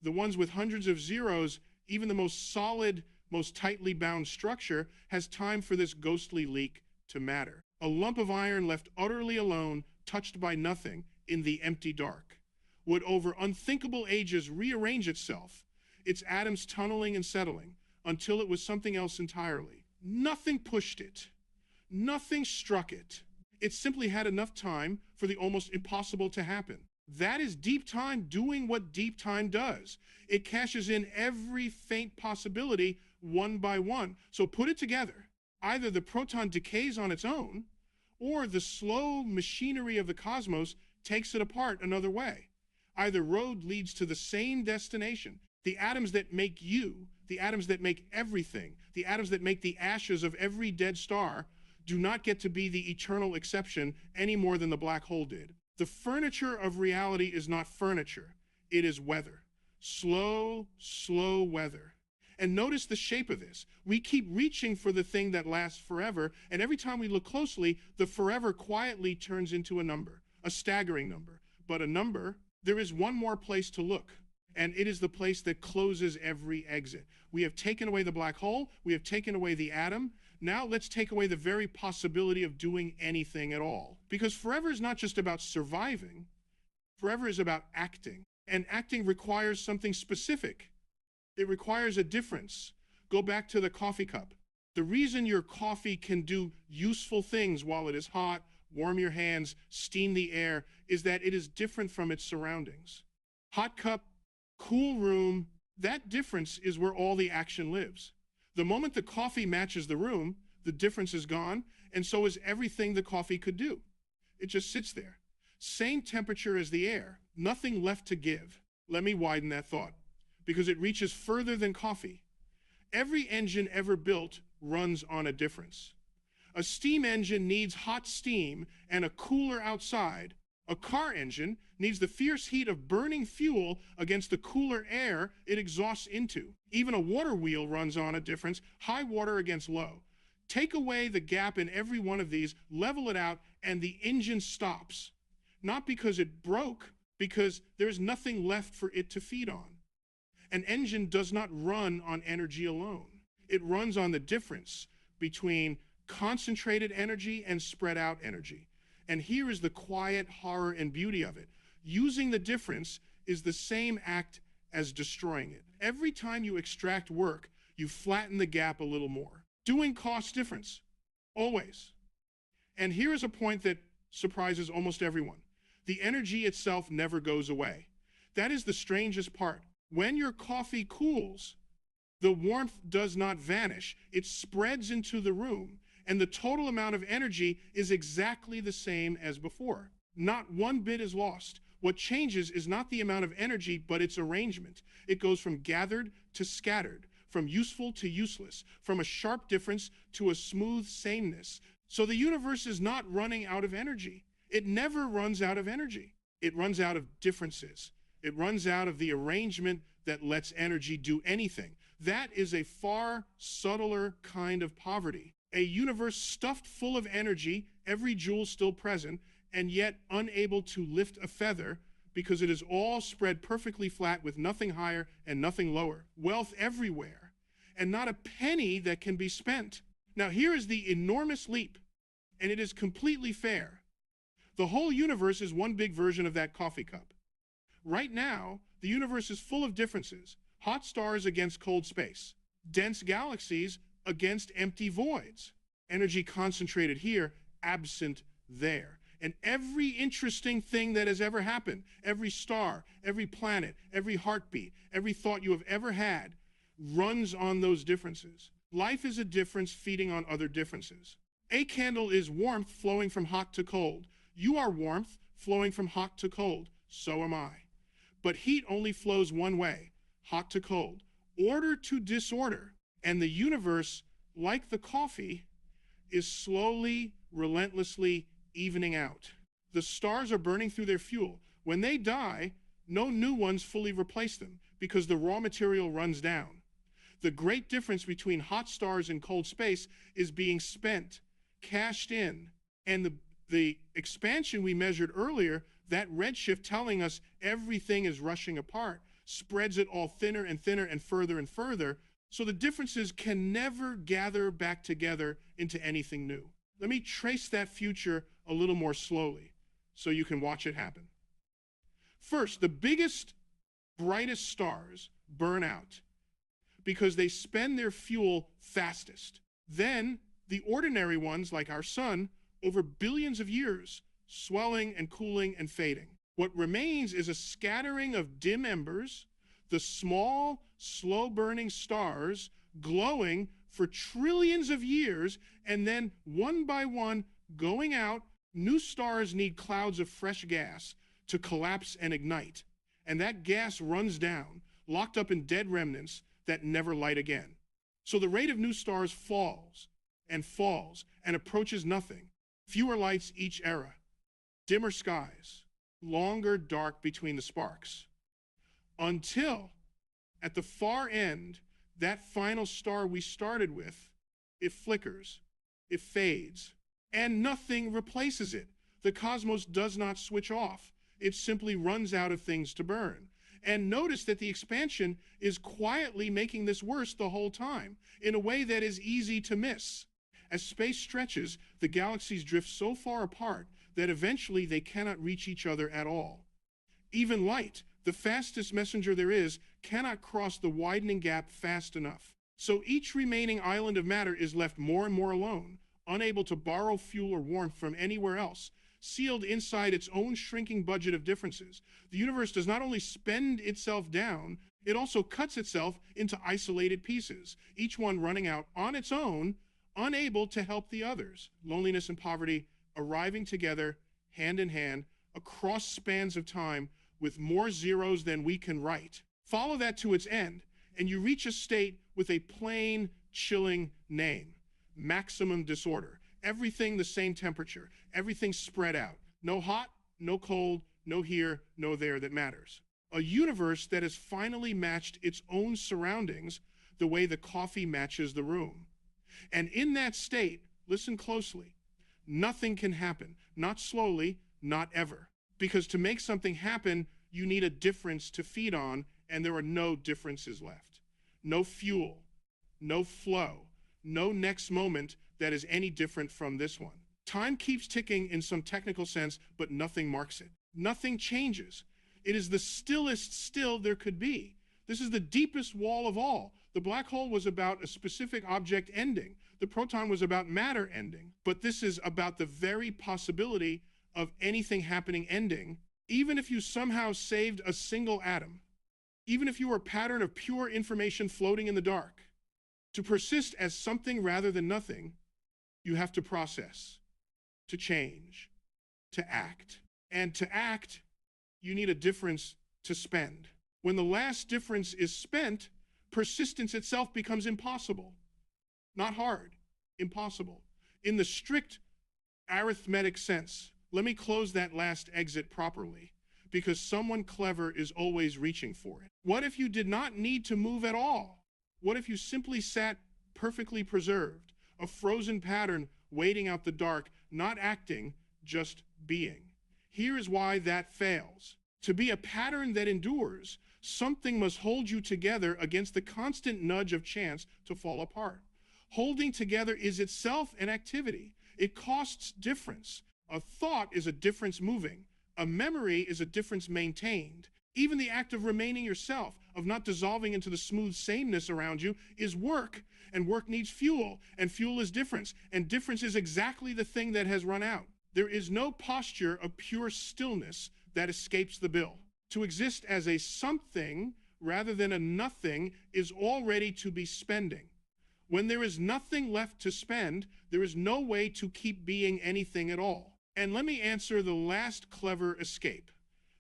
The ones with hundreds of zeros, even the most solid, most tightly bound structure, has time for this ghostly leak to matter. A lump of iron left utterly alone, touched by nothing, in the empty dark, would over unthinkable ages rearrange itself, its atoms tunneling and settling, until it was something else entirely. Nothing pushed it. Nothing struck it. It simply had enough time for the almost impossible to happen. That is deep time doing what deep time does. It cashes in every faint possibility one by one. So put it together. Either the proton decays on its own, or the slow machinery of the cosmos takes it apart another way. Either road leads to the same destination. The atoms that make you, the atoms that make everything, the atoms that make the ashes of every dead star, do not get to be the eternal exception any more than the black hole did. The furniture of reality is not furniture. It is weather. Slow, slow weather. And notice the shape of this. We keep reaching for the thing that lasts forever, and every time we look closely, the forever quietly turns into a number, a staggering number. But a number, there is one more place to look, and it is the place that closes every exit. We have taken away the black hole, we have taken away the atom. Now let's take away the very possibility of doing anything at all. Because forever is not just about surviving, forever is about acting. And acting requires something specific. It requires a difference. Go back to the coffee cup. The reason your coffee can do useful things while it is hot, warm your hands, steam the air, is that it is different from its surroundings. Hot cup, cool room, that difference is where all the action lives. The moment the coffee matches the room, the difference is gone, and so is everything the coffee could do. It just sits there. Same temperature as the air, nothing left to give. Let me widen that thought, because it reaches further than coffee. Every engine ever built runs on a difference. A steam engine needs hot steam and a cooler outside. A car engine needs the fierce heat of burning fuel against the cooler air it exhausts into. Even a water wheel runs on a difference, high water against low. Take away the gap in every one of these, level it out, and the engine stops. Not because it broke, because there's nothing left for it to feed on. An engine does not run on energy alone. It runs on the difference between concentrated energy and spread out energy. And here is the quiet horror and beauty of it. Using the difference is the same act as destroying it. Every time you extract work, you flatten the gap a little more. Doing costs difference, always. And here is a point that surprises almost everyone. The energy itself never goes away. That is the strangest part. When your coffee cools, the warmth does not vanish. It spreads into the room, and the total amount of energy is exactly the same as before. Not one bit is lost. What changes is not the amount of energy, but its arrangement. It goes from gathered to scattered, from useful to useless, from a sharp difference to a smooth sameness. So the universe is not running out of energy. It never runs out of energy. It runs out of differences. It runs out of the arrangement that lets energy do anything. That is a far subtler kind of poverty. A universe stuffed full of energy, every joule still present, and yet unable to lift a feather because it is all spread perfectly flat with nothing higher and nothing lower. Wealth everywhere, and not a penny that can be spent. Now here is the enormous leap, and it is completely fair. The whole universe is one big version of that coffee cup. Right now, the universe is full of differences. Hot stars against cold space. Dense galaxies against empty voids. Energy concentrated here, absent there. And every interesting thing that has ever happened, every star, every planet, every heartbeat, every thought you have ever had, runs on those differences. Life is a difference feeding on other differences. A candle is warmth flowing from hot to cold. You are warmth flowing from hot to cold. So am I. But heat only flows one way, hot to cold, order to disorder. And the universe, like the coffee, is slowly, relentlessly evening out. The stars are burning through their fuel. When they die, no new ones fully replace them because the raw material runs down. The great difference between hot stars and cold space is being spent, cashed in, and the expansion we measured earlier, that redshift telling us everything is rushing apart, spreads it all thinner and thinner and further, so the differences can never gather back together into anything new. Let me trace that future a little more slowly so you can watch it happen. First, the biggest, brightest stars burn out because they spend their fuel fastest. Then, the ordinary ones, like our sun, over billions of years, swelling and cooling and fading. What remains is a scattering of dim embers, the small, slow-burning stars glowing for trillions of years, and then one by one going out. New stars need clouds of fresh gas to collapse and ignite, and that gas runs down, locked up in dead remnants that never light again. So the rate of new stars falls and approaches nothing. Fewer lights each era, dimmer skies, longer dark between the sparks, until at the far end, that final star we started with, it flickers, it fades, and nothing replaces it. The cosmos does not switch off. It simply runs out of things to burn. And notice that the expansion is quietly making this worse the whole time, in a way that is easy to miss. As space stretches, the galaxies drift so far apart that eventually they cannot reach each other at all. Even light, the fastest messenger there is, cannot cross the widening gap fast enough. So each remaining island of matter is left more and more alone, unable to borrow fuel or warmth from anywhere else, sealed inside its own shrinking budget of differences. The universe does not only spend itself down, it also cuts itself into isolated pieces, each one running out on its own, unable to help the others. Loneliness and poverty arriving together, hand in hand, across spans of time, with more zeros than we can write. Follow that to its end, and you reach a state with a plain, chilling name: maximum disorder. Everything the same temperature, everything spread out. No hot, no cold, no here, no there that matters. A universe that has finally matched its own surroundings the way the coffee matches the room. And in that state, listen closely, nothing can happen, not slowly, not ever. Because to make something happen, you need a difference to feed on, and there are no differences left. No fuel, no flow, no next moment that is any different from this one. Time keeps ticking in some technical sense, but nothing marks it. Nothing changes. It is the stillest still there could be. This is the deepest wall of all. The black hole was about a specific object ending. The proton was about matter ending. But this is about the very possibility of anything happening ending, even if you somehow saved a single atom, even if you were a pattern of pure information floating in the dark. To persist as something rather than nothing, you have to process, to change, to act. And to act, you need a difference to spend. When the last difference is spent, persistence itself becomes impossible. Not hard, impossible. In the strict arithmetic sense, let me close that last exit properly, because someone clever is always reaching for it. What if you did not need to move at all? What if you simply sat perfectly preserved, a frozen pattern waiting out the dark, not acting, just being? Here is why that fails. To be a pattern that endures, something must hold you together against the constant nudge of chance to fall apart. Holding together is itself an activity. It costs difference. A thought is a difference moving. A memory is a difference maintained. Even the act of remaining yourself, of not dissolving into the smooth sameness around you, is work, and work needs fuel, and fuel is difference, and difference is exactly the thing that has run out. There is no posture of pure stillness that escapes the bill. To exist as a something rather than a nothing is already to be spending. When there is nothing left to spend, there is no way to keep being anything at all. And let me answer the last clever escape,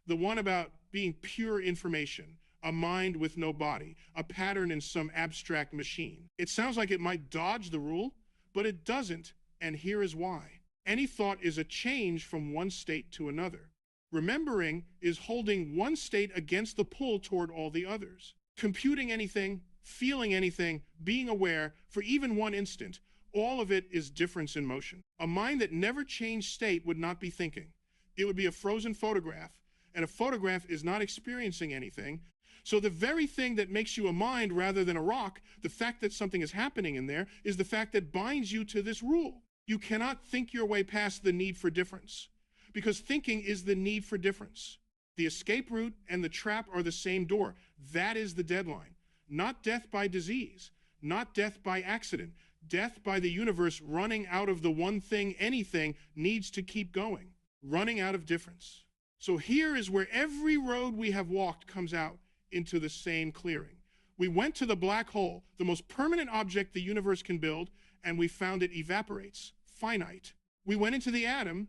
the one about being pure information, a mind with no body, a pattern in some abstract machine. It sounds like it might dodge the rule, but it doesn't, and here is why. Any thought is a change from one state to another. Remembering is holding one state against the pull toward all the others. Computing anything, feeling anything, being aware for even one instant, all of it is difference in motion. A mind that never changed state would not be thinking. It would be a frozen photograph, and a photograph is not experiencing anything, So the very thing that makes you a mind rather than a rock, the fact that something is happening in there, is the fact that binds you to this rule. You cannot think your way past the need for difference, because thinking is the need for difference. The escape route and the trap are the same door. That is the deadline. Not death by disease, not death by accident, death by the universe running out of the one thing anything needs to keep going, running out of difference. So here is where every road we have walked comes out into the same clearing. We went to the black hole, the most permanent object the universe can build, and we found it evaporates, finite. We went into the atom,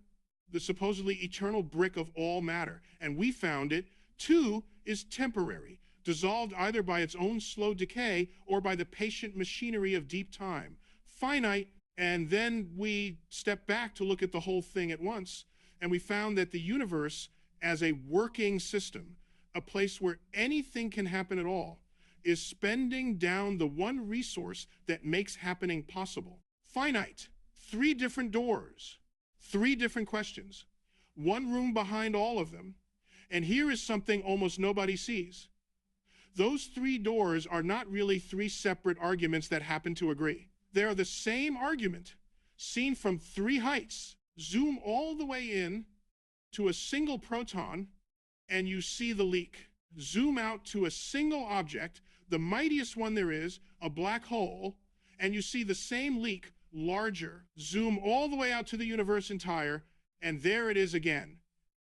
the supposedly eternal brick of all matter, and we found it, too, is temporary, dissolved either by its own slow decay or by the patient machinery of deep time. Finite, and then we stepped back to look at the whole thing at once, and we found that the universe, as a working system, a place where anything can happen at all, is spending down the one resource that makes happening possible. Finite. 3 different doors. 3 different questions. 1 room behind all of them. And here is something almost nobody sees. Those 3 doors are not really 3 separate arguments that happen to agree. They are the same argument, seen from 3 heights. Zoom all the way in to a single proton, and you see the leak. Zoom out to a single object, the mightiest one there is, a black hole, and you see the same leak larger. Zoom all the way out to the universe entire, and there it is again.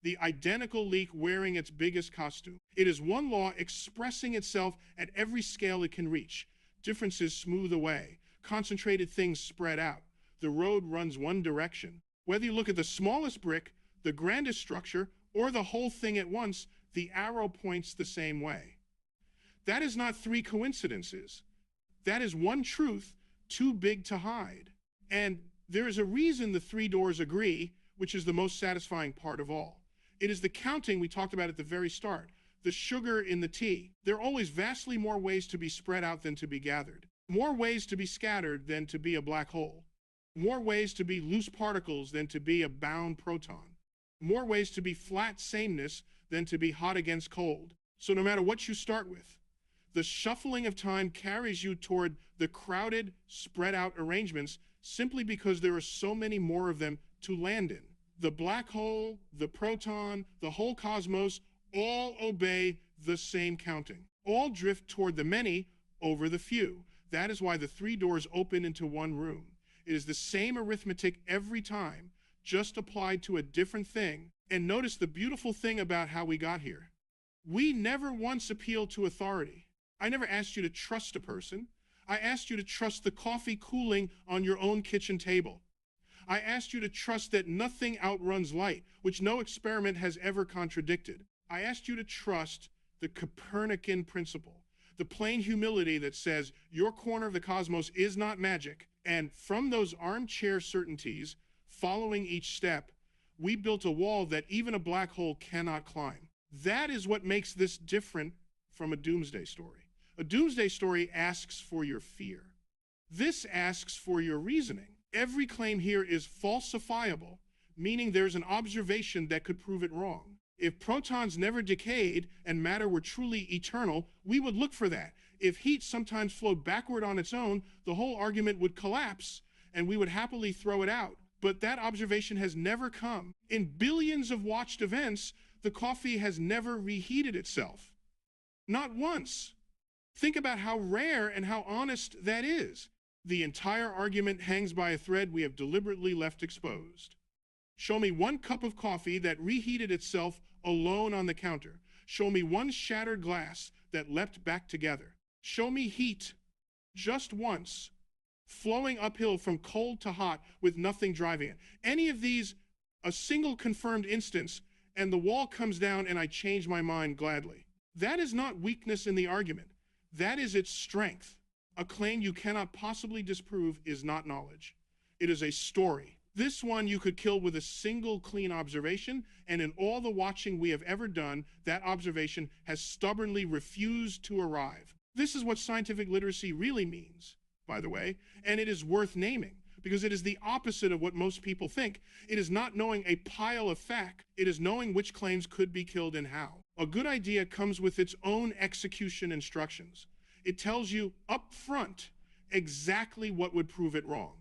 The identical leak wearing its biggest costume. It is one law expressing itself at every scale it can reach. Differences smooth away. Concentrated things spread out. The road runs one direction. Whether you look at the smallest brick, the grandest structure, or the whole thing at once, the arrow points the same way. That is not 3 coincidences. That is one truth too big to hide. And there is a reason the 3 doors agree, which is the most satisfying part of all. It is the counting we talked about at the very start, the sugar in the tea. There are always vastly more ways to be spread out than to be gathered, more ways to be scattered than to be a black hole, more ways to be loose particles than to be a bound proton, more ways to be flat sameness than to be hot against cold. So no matter what you start with, the shuffling of time carries you toward the crowded, spread out arrangements simply because there are so many more of them to land in. The black hole, the proton, the whole cosmos all obey the same counting. All drift toward the many over the few. That is why the 3 doors open into one room. It is the same arithmetic every time, just applied to a different thing. And notice the beautiful thing about how we got here. We never once appealed to authority. I never asked you to trust a person. I asked you to trust the coffee cooling on your own kitchen table. I asked you to trust that nothing outruns light, which no experiment has ever contradicted. I asked you to trust the Copernican principle, the plain humility that says your corner of the cosmos is not magic. And from those armchair certainties, following each step, we built a wall that even a black hole cannot climb. That is what makes this different from a doomsday story. A doomsday story asks for your fear. This asks for your reasoning. Every claim here is falsifiable, meaning there's an observation that could prove it wrong. If protons never decayed and matter were truly eternal, we would look for that. If heat sometimes flowed backward on its own, the whole argument would collapse, and we would happily throw it out. But that observation has never come. In billions of watched events, the coffee has never reheated itself. Not once. Think about how rare and how honest that is. The entire argument hangs by a thread we have deliberately left exposed. Show me 1 cup of coffee that reheated itself alone on the counter. Show me 1 shattered glass that leapt back together. Show me heat, just once, flowing uphill from cold to hot with nothing driving it. Any of these, a single confirmed instance, and the wall comes down and I change my mind gladly. That is not weakness in the argument. That is its strength. A claim you cannot possibly disprove is not knowledge. It is a story. This one you could kill with a single clean observation, and in all the watching we have ever done, that observation has stubbornly refused to arrive. This is what scientific literacy really means, by the way, and it is worth naming, because it is the opposite of what most people think. It is not knowing a pile of fact. It is knowing which claims could be killed and how. A good idea comes with its own execution instructions. It tells you up front exactly what would prove it wrong.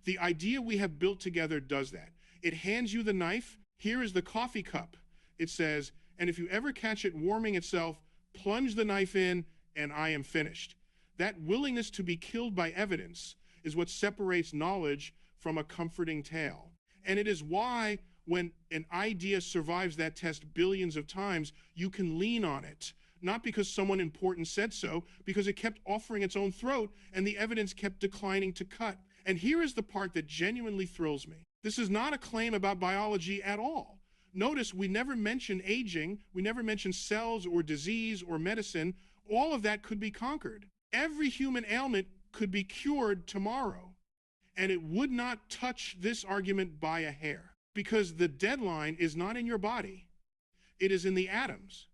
The idea we have built together does that. It hands you the knife. Here is the coffee cup. It says, and if you ever catch it warming itself, plunge the knife in, and I am finished. That willingness to be killed by evidence is what separates knowledge from a comforting tale. And it is why when an idea survives that test billions of times, you can lean on it. Not because someone important said so, because it kept offering its own throat and the evidence kept declining to cut. And here is the part that genuinely thrills me. This is not a claim about biology at all. Notice we never mention aging, we never mention cells or disease or medicine. All of that could be conquered. Every human ailment could be cured tomorrow. And it would not touch this argument by a hair, because the deadline is not in your body. It is in the atoms,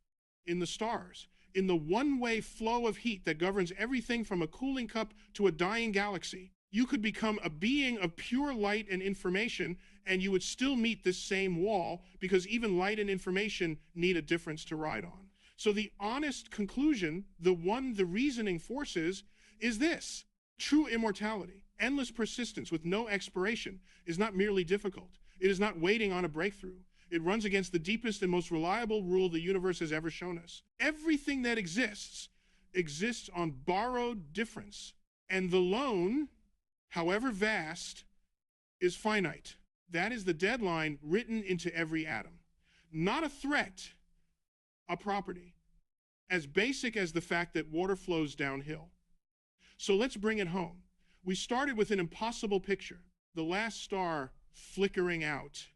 in the stars, in the one-way flow of heat that governs everything from a cooling cup to a dying galaxy. You could become a being of pure light and information, and you would still meet this same wall, because even light and information need a difference to ride on. So the honest conclusion, the one the reasoning forces, is this: true immortality, endless persistence with no expiration, is not merely difficult. It is not waiting on a breakthrough. It runs against the deepest and most reliable rule the universe has ever shown us. Everything that exists on borrowed difference, and the lone, however vast, is finite. That is the deadline written into every atom. Not a threat, a property, as basic as the fact that water flows downhill. So let's bring it home. We started with an impossible picture, the last star flickering out,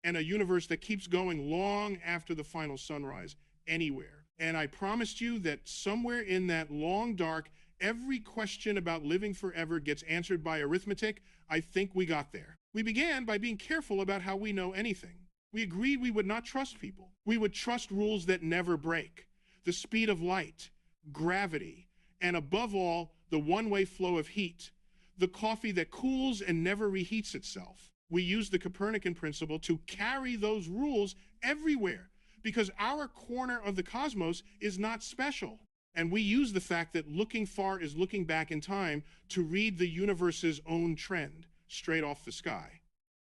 and a universe that keeps going long after the final sunrise anywhere. And I promised you that somewhere in that long dark, every question about living forever gets answered by arithmetic. I think we got there. We began by being careful about how we know anything. We agreed we would not trust people. We would trust rules that never break. The speed of light, gravity, and above all, the one-way flow of heat. The coffee that cools and never reheats itself. We use the Copernican principle to carry those rules everywhere, because our corner of the cosmos is not special. And we use the fact that looking far is looking back in time to read the universe's own trend straight off the sky.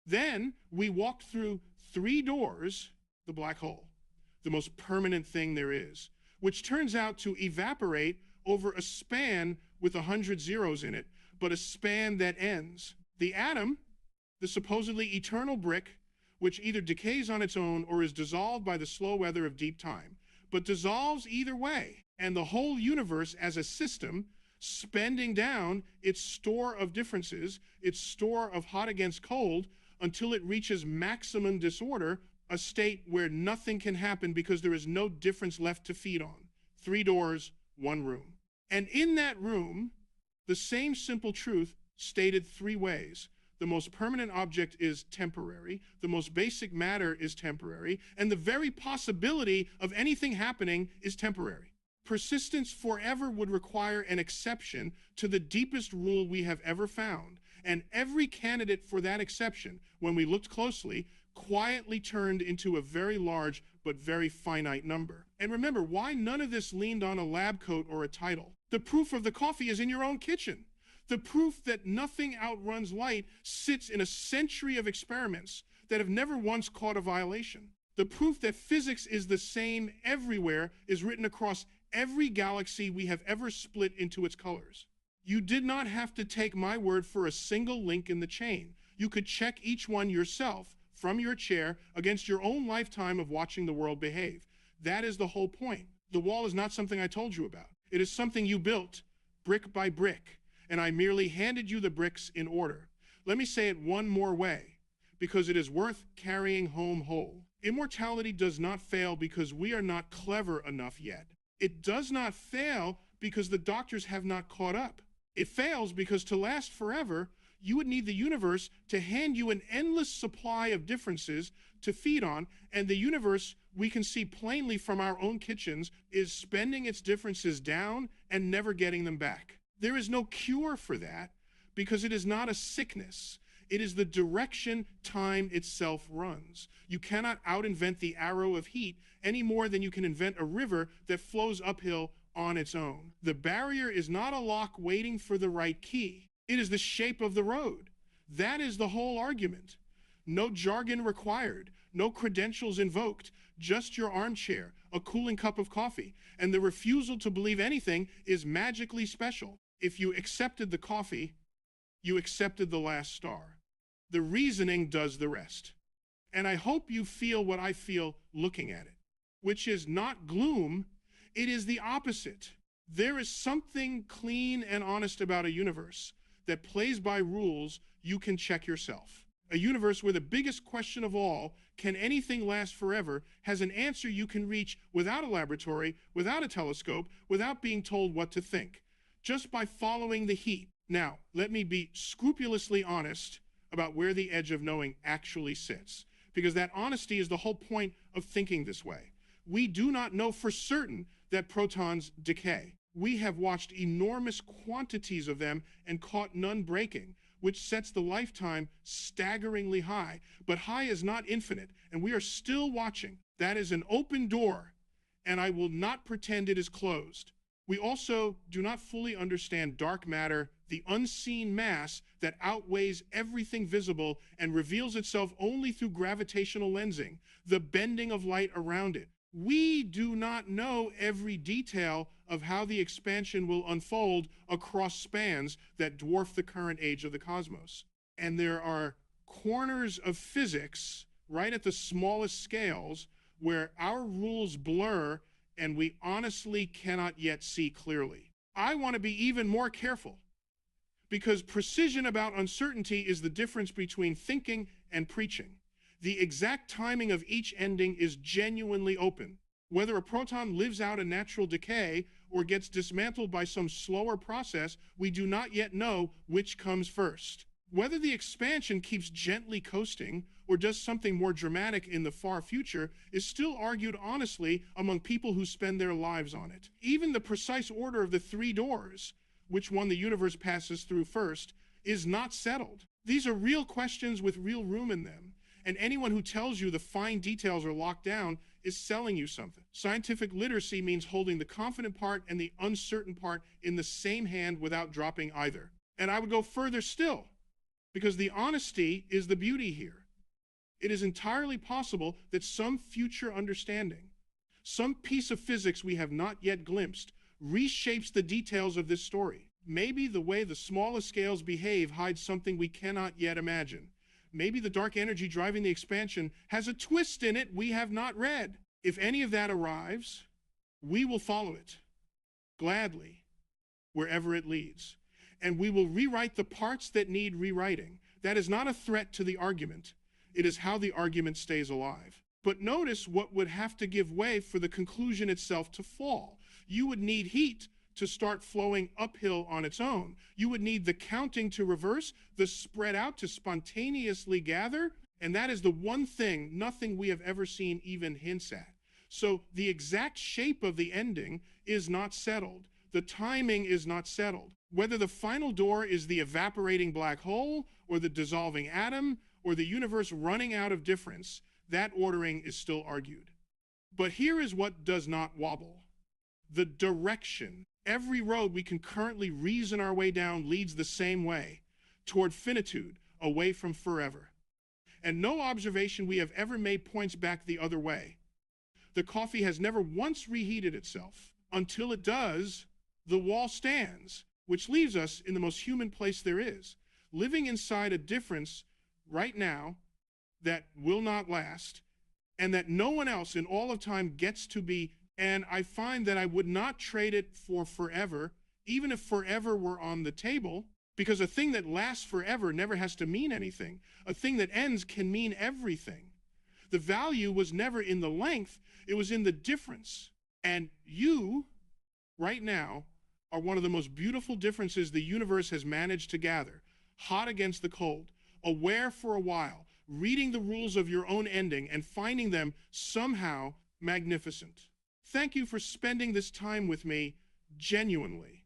Then we walked through 3 doors, the black hole, the most permanent thing there is, which turns out to evaporate over a span with 100 zeros in it, but a span that ends. The atom, the supposedly eternal brick, which either decays on its own or is dissolved by the slow weather of deep time, but dissolves either way. And the whole universe as a system, spending down its store of differences, its store of hot against cold, until it reaches maximum disorder, a state where nothing can happen because there is no difference left to feed on. 3 doors, 1 room. And in that room, the same simple truth stated 3 ways. The most permanent object is temporary, the most basic matter is temporary, and the very possibility of anything happening is temporary. Persistence forever would require an exception to the deepest rule we have ever found, and every candidate for that exception, when we looked closely, quietly turned into a very large but very finite number. And remember, why none of this leaned on a lab coat or a title? The proof of the coffee is in your own kitchen. The proof that nothing outruns light sits in a century of experiments that have never once caught a violation. The proof that physics is the same everywhere is written across every galaxy we have ever split into its colors. You did not have to take my word for a single link in the chain. You could check each one yourself from your chair against your own lifetime of watching the world behave. That is the whole point. The wall is not something I told you about. It is something you built, brick by brick, and I merely handed you the bricks in order. Let me say it one more way, because it is worth carrying home whole. Immortality does not fail because we are not clever enough yet. It does not fail because the doctors have not caught up. It fails because to last forever, you would need the universe to hand you an endless supply of differences to feed on, and the universe, we can see plainly from our own kitchens, is spending its differences down and never getting them back. There is no cure for that because it is not a sickness. It is the direction time itself runs. You cannot out-invent the arrow of heat any more than you can invent a river that flows uphill on its own. The barrier is not a lock waiting for the right key. It is the shape of the road. That is the whole argument. No jargon required, no credentials invoked, just your armchair, a cooling cup of coffee, and the refusal to believe anything is magically special. If you accepted the coffee, you accepted the last star. The reasoning does the rest. And I hope you feel what I feel looking at it, which is not gloom, it is the opposite. There is something clean and honest about a universe that plays by rules you can check yourself. A universe where the biggest question of all, can anything last forever, has an answer you can reach without a laboratory, without a telescope, without being told what to think, just by following the heat. Now, let me be scrupulously honest about where the edge of knowing actually sits, because that honesty is the whole point of thinking this way. We do not know for certain that protons decay. We have watched enormous quantities of them and caught none breaking, which sets the lifetime staggeringly high. But high is not infinite, and we are still watching. That is an open door, and I will not pretend it is closed. We also do not fully understand dark matter, the unseen mass that outweighs everything visible and reveals itself only through gravitational lensing, the bending of light around it. We do not know every detail of how the expansion will unfold across spans that dwarf the current age of the cosmos. And there are corners of physics right at the smallest scales where our rules blur and we honestly cannot yet see clearly. I want to be even more careful, because precision about uncertainty is the difference between thinking and preaching. The exact timing of each ending is genuinely open. Whether a proton lives out a natural decay or gets dismantled by some slower process, we do not yet know which comes first. Whether the expansion keeps gently coasting or does something more dramatic in the far future is still argued honestly among people who spend their lives on it. Even the precise order of the three doors, which one the universe passes through first, is not settled. These are real questions with real room in them, and anyone who tells you the fine details are locked down is selling you something. Scientific literacy means holding the confident part and the uncertain part in the same hand without dropping either. And I would go further still, because the honesty is the beauty here. It is entirely possible that some future understanding, some piece of physics we have not yet glimpsed, reshapes the details of this story. Maybe the way the smallest scales behave hides something we cannot yet imagine. Maybe the dark energy driving the expansion has a twist in it we have not read. If any of that arrives, we will follow it, gladly, wherever it leads. And we will rewrite the parts that need rewriting. That is not a threat to the argument. It is how the argument stays alive. But notice what would have to give way for the conclusion itself to fall. You would need heat to start flowing uphill on its own. You would need the counting to reverse, the spread out to spontaneously gather, and that is the one thing nothing we have ever seen even hints at. So the exact shape of the ending is not settled. The timing is not settled. Whether the final door is the evaporating black hole, or the dissolving atom, or the universe running out of difference, that ordering is still argued. But here is what does not wobble: the direction. Every road we can currently reason our way down leads the same way, toward finitude, away from forever. And no observation we have ever made points back the other way. The coffee has never once reheated itself. Until it does, the wall stands, which leaves us in the most human place there is, living inside a difference right now that will not last, and that no one else in all of time gets to be. And I find that I would not trade it for forever, even if forever were on the table, because a thing that lasts forever never has to mean anything. A thing that ends can mean everything. The value was never in the length, it was in the difference. And you, right now, are one of the most beautiful differences the universe has managed to gather, hot against the cold, aware for a while, reading the rules of your own ending and finding them somehow magnificent. Thank you for spending this time with me genuinely,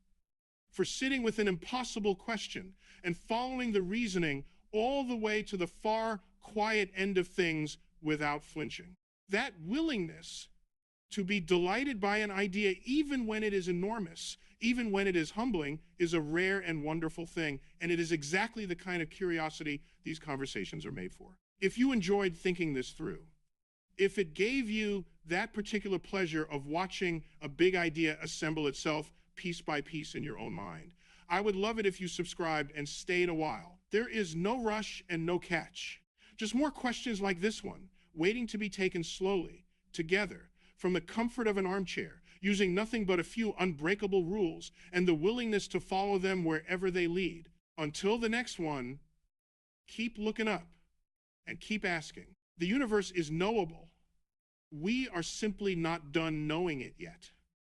for sitting with an impossible question and following the reasoning all the way to the far, quiet end of things without flinching. That willingness to be delighted by an idea, even when it is enormous, even when it is humbling, is a rare and wonderful thing, and it is exactly the kind of curiosity these conversations are made for. If you enjoyed thinking this through, if it gave you that particular pleasure of watching a big idea assemble itself piece by piece in your own mind, I would love it if you subscribed and stayed a while. There is no rush and no catch. Just more questions like this one, waiting to be taken slowly, together, from the comfort of an armchair, using nothing but a few unbreakable rules and the willingness to follow them wherever they lead. Until the next one, keep looking up and keep asking. The universe is knowable. We are simply not done knowing it yet.